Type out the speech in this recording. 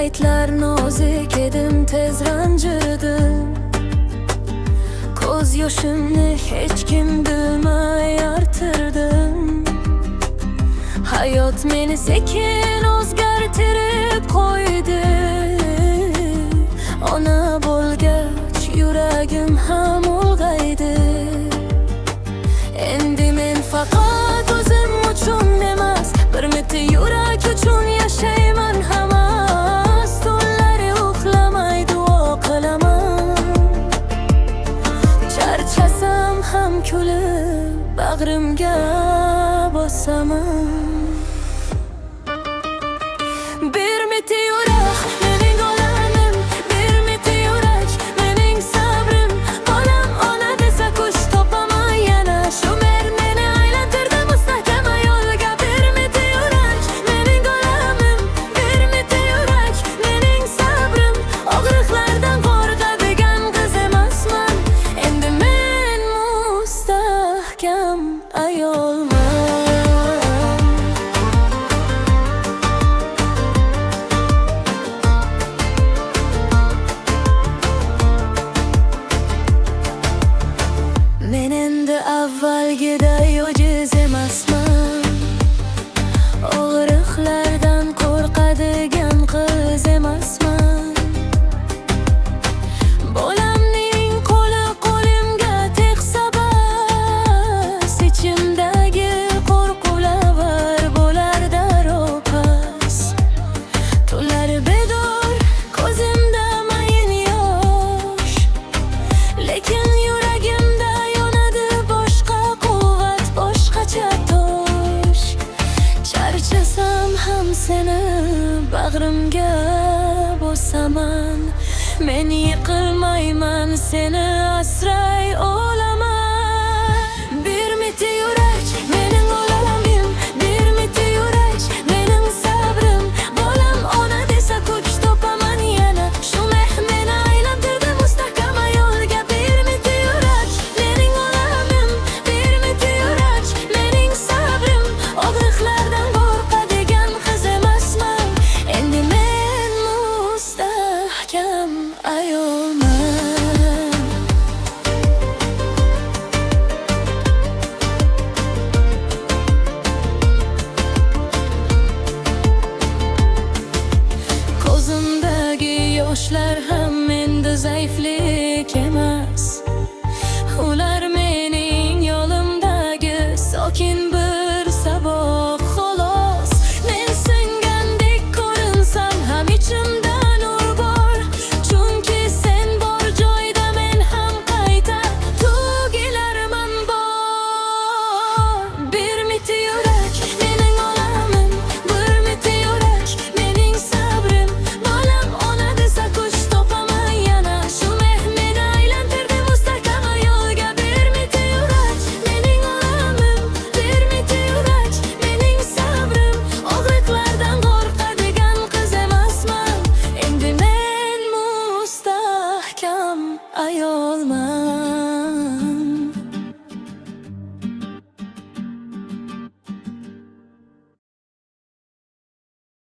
paytlar nozik edim, tez ranjidim. Ko'z yoshimni hech kim bilmay artirdim. Hayot meni sekin o'zgartirib qo'ydi. Ona bo'lgach yuragim ham ulg'aydi. Endi men faqat o'zim uchun emas, bir miti yurak uchun yashayman hamas. Tunlari uxlamay duo qilaman. Charchasam ham kulib bag'rimga bosaman. Bir miti yurak mening olamim, bir miti yurak mening sabrim. Bolam ona desa kuch topaman yana. Shu mer meni aylantirdi mustahkam yo'lga. Bir miti yurak mening olamim, bir miti yurak mening sabrim. Og'riqlardan qo'rqadigan qiz emasman. Endi men mustahkam ayolman. Men endi avvalgiday ojiz emasman. Og'riqlardan qo'rqadigan qiz emasman. Bolamning qo'li qo'limga tegsa bas, ichimdagi qo'rquvlar bo'lar darrov pas. Tunlar bedor, ko'zimda mayin yosh, lekin yuragimda yonadi boshqa quvvat, boshqacha tosh. Charchasam ham seni bag'rimga bosaman. Men yiqilmayman, seni asray olaman. Bir miti yurak mening olamim, bir miti yurak mening sabrim. Bolam ona desa kuch topaman yana. Shu meh meni aylantirdi mustahkam yo'lga. Bir miti yurak mening olamim, bir miti yurak mening sabrim. Og'riqlardan qo'rqadigan qiz emasman. Endi men mustahkam ayolman. Ko'zimdagi yoshlar